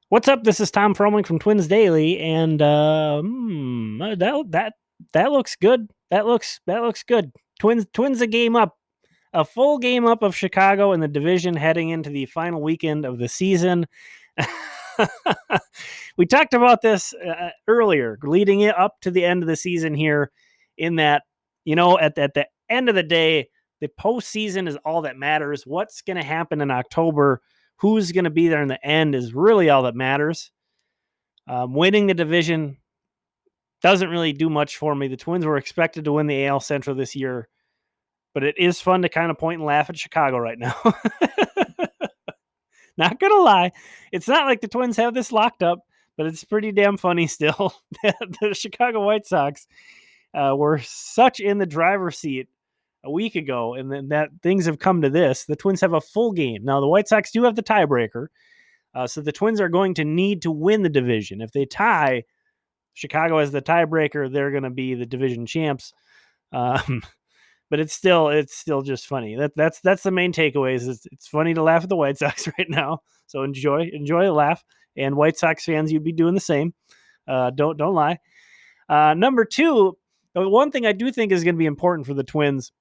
What's up? This is Tom Fromling from Twins Daily, and that looks good. That looks good. Twins a game up, a full game up of Chicago in the division, heading into the final weekend of the season. We talked about this earlier, leading it up to the end of the season here. In that, at the end of the day, the postseason is all that matters. What's going to happen in October? Who's going to be there in the end is really all that matters. Winning the division doesn't really do much for me. The Twins were expected to win the AL Central this year, but it is fun to kind of point and laugh at Chicago right now. Not gonna lie, it's not like the Twins have this locked up, but it's pretty damn funny still that the Chicago White Sox were such in the driver's seat a week ago, and then that things have come to this. The Twins have a full game now. The White Sox do have the tiebreaker, so the Twins are going to need to win the division. If they tie, Chicago as the tiebreaker, they're going to be the division champs. Um, but it's still just funny. That's the main takeaways. It's funny to laugh at the White Sox right now. So enjoy a laugh. And White Sox fans, you'd be doing the same. Don't lie. Number two, the one thing I do think is going to be important for the Twins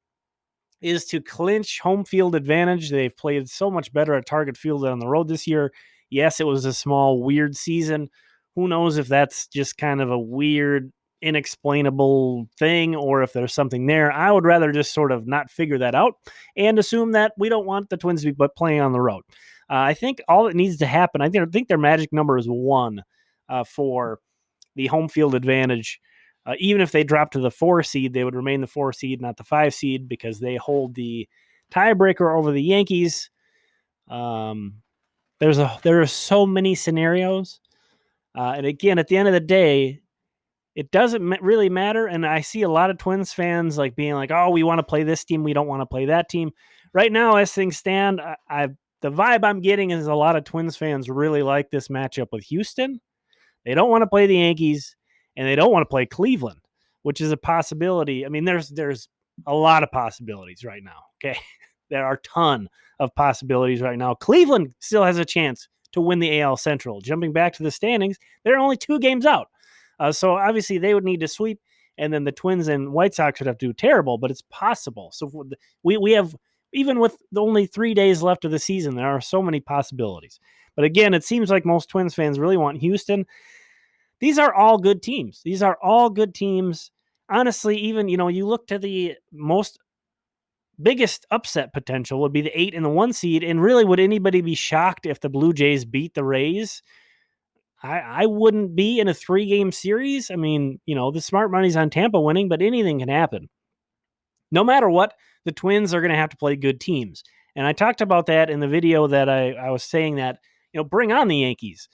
is to clinch home field advantage. They've played so much better at Target Field than on the road this year. Yes, it was a small, weird season. Who knows if that's just kind of a weird, inexplainable thing or if there's something there. I would rather just sort of not figure that out and assume that we don't want the Twins to be playing on the road. I think all that needs to happen, I think their magic number is 1 for the home field advantage. Even if they drop to the 4 seed, they would remain the 4 seed, not the 5 seed, because they hold the tiebreaker over the Yankees. There are so many scenarios. And again, at the end of the day, it doesn't really matter. And I see a lot of Twins fans like being like, "Oh, we want to play this team, we don't want to play that team." Right now, as things stand, the vibe I'm getting is a lot of Twins fans really like this matchup with Houston. They don't want to play the Yankees, and they don't want to play Cleveland, which is a possibility. I mean, there's a lot of possibilities right now. Okay, there are a ton of possibilities right now. Cleveland still has a chance to win the AL Central. Jumping back to the standings, they're only 2 games out. So obviously they would need to sweep, and then the Twins and White Sox would have to do terrible, but it's possible. So we have, even with only 3 days left of the season, there are so many possibilities. But again, it seems like most Twins fans really want Houston. These are all good teams. These are all good teams. Honestly, even, you look to the most biggest upset potential would be the 8 and the 1 seed. And really, would anybody be shocked if the Blue Jays beat the Rays? I wouldn't be in a 3-game series. I mean, the smart money's on Tampa winning, but anything can happen. No matter what, the Twins are going to have to play good teams. And I talked about that in the video that I was saying that, bring on the Yankees.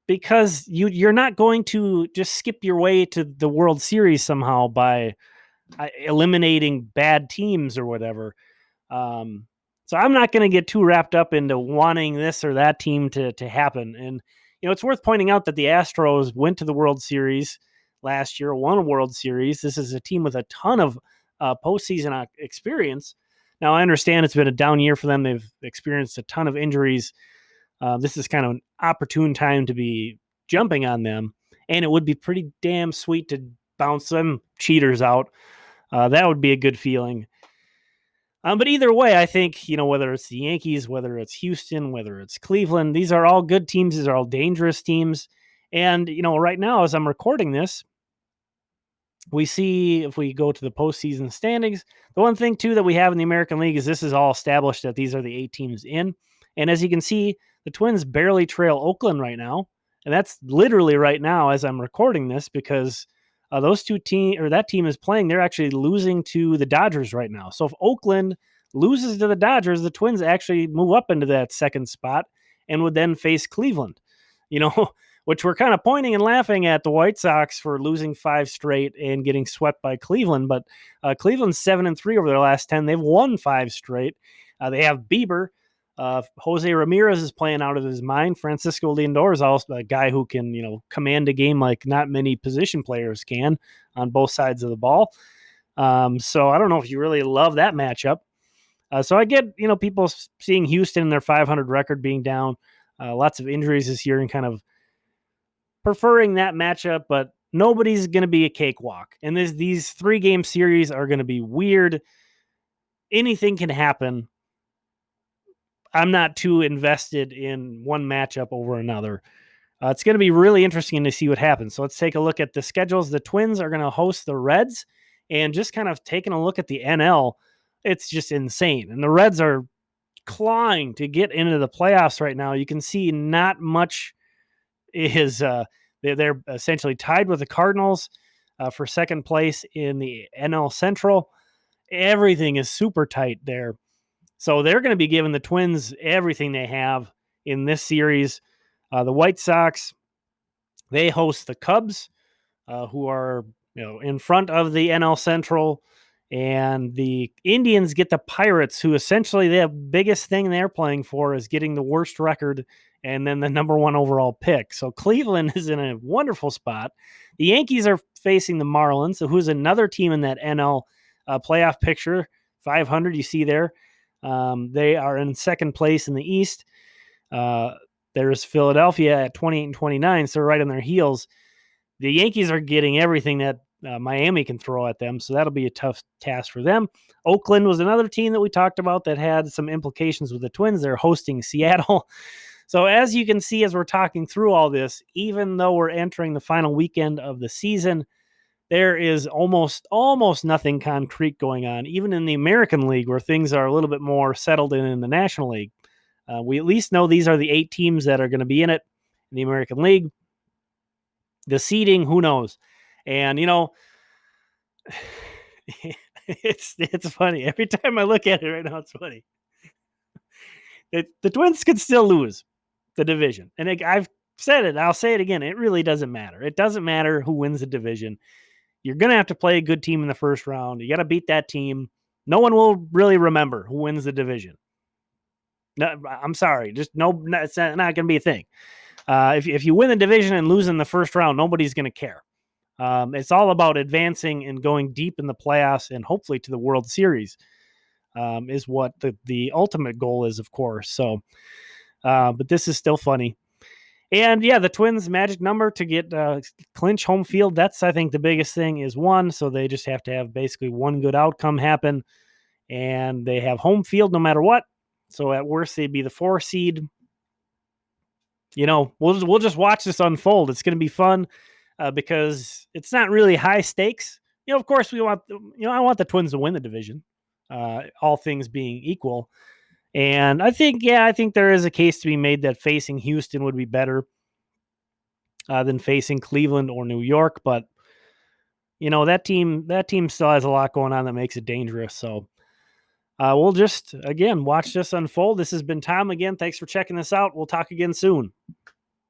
Because you're not going to just skip your way to the World Series somehow by eliminating bad teams or whatever. So I'm not going to get too wrapped up into wanting this or that team to happen. And, it's worth pointing out that the Astros went to the World Series last year, won a World Series. This is a team with a ton of postseason experience. Now, I understand it's been a down year for them. They've experienced a ton of injuries. This is kind of an opportune time to be jumping on them. And it would be pretty damn sweet to bounce them cheaters out. That would be a good feeling. But either way, I think, whether it's the Yankees, whether it's Houston, whether it's Cleveland, these are all good teams. These are all dangerous teams. And, right now, as I'm recording this, we see, if we go to the postseason standings, the one thing, too, that we have in the American League is this is all established that these are the 8 teams in. And as you can see, the Twins barely trail Oakland right now. And that's literally right now as I'm recording this, because that team is playing. They're actually losing to the Dodgers right now. So if Oakland loses to the Dodgers, the Twins actually move up into that second spot and would then face Cleveland, which we're kind of pointing and laughing at the White Sox for losing 5 straight and getting swept by Cleveland. But Cleveland's 7-3 over their last 10. They've won 5 straight. They have Bieber. Jose Ramirez is playing out of his mind. Francisco Lindor is also a guy who can, command a game like not many position players can on both sides of the ball. So I don't know if you really love that matchup. So I get, people seeing Houston and their 500 record being down. Lots of injuries this year and kind of preferring that matchup, but nobody's going to be a cakewalk. And these 3-game series are going to be weird. Anything can happen. I'm not too invested in one matchup over another. It's going to be really interesting to see what happens. So let's take a look at the schedules. The Twins are going to host the Reds, and just kind of taking a look at the NL, it's just insane. And the Reds are clawing to get into the playoffs right now. You can see not much is they're essentially tied with the Cardinals for second place in the NL Central. Everything is super tight there. So they're going to be giving the Twins everything they have in this series. The White Sox, they host the Cubs, who are in front of the NL Central, and the Indians get the Pirates, who essentially the biggest thing they're playing for is getting the worst record and then the number 1 overall pick. So Cleveland is in a wonderful spot. The Yankees are facing the Marlins, who's another team in that NL playoff picture, 500 you see there. They are in second place in the East. There's Philadelphia at 28 and 29, so right on their heels. The Yankees are getting everything that Miami can throw at them, so that'll be a tough task for them. Oakland was another team that we talked about that had some implications with the Twins. They're hosting Seattle. So as you can see, as we're talking through all this, even though we're entering the final weekend of the season, there is almost nothing concrete going on, even in the American League, where things are a little bit more settled in the National League. We at least know these are the 8 teams that are going to be in it in the American League. The seeding, who knows? And, it's funny. Every time I look at it right now, it's funny. The Twins could still lose the division. And I've said it. I'll say it again. It really doesn't matter. It doesn't matter who wins the division. You're going to have to play a good team in the first round. You got to beat that team. No one will really remember who wins the division. No, I'm sorry. Just it's not going to be a thing. If you win the division and lose in the first round, nobody's going to care. It's all about advancing and going deep in the playoffs and hopefully to the World Series is what the ultimate goal is, of course. So, but this is still funny. And yeah, the Twins' magic number to get clinch home field, that's, I think, the biggest thing is 1. So they just have to have basically one good outcome happen. And they have home field no matter what. So at worst, they'd be the 4 seed. We'll just watch this unfold. It's going to be fun because it's not really high stakes. Of course, I want the Twins to win the division, all things being equal. And I think there is a case to be made that facing Houston would be better than facing Cleveland or New York. But, that team still has a lot going on that makes it dangerous. So we'll just, again, watch this unfold. This has been Tom again. Thanks for checking this out. We'll talk again soon.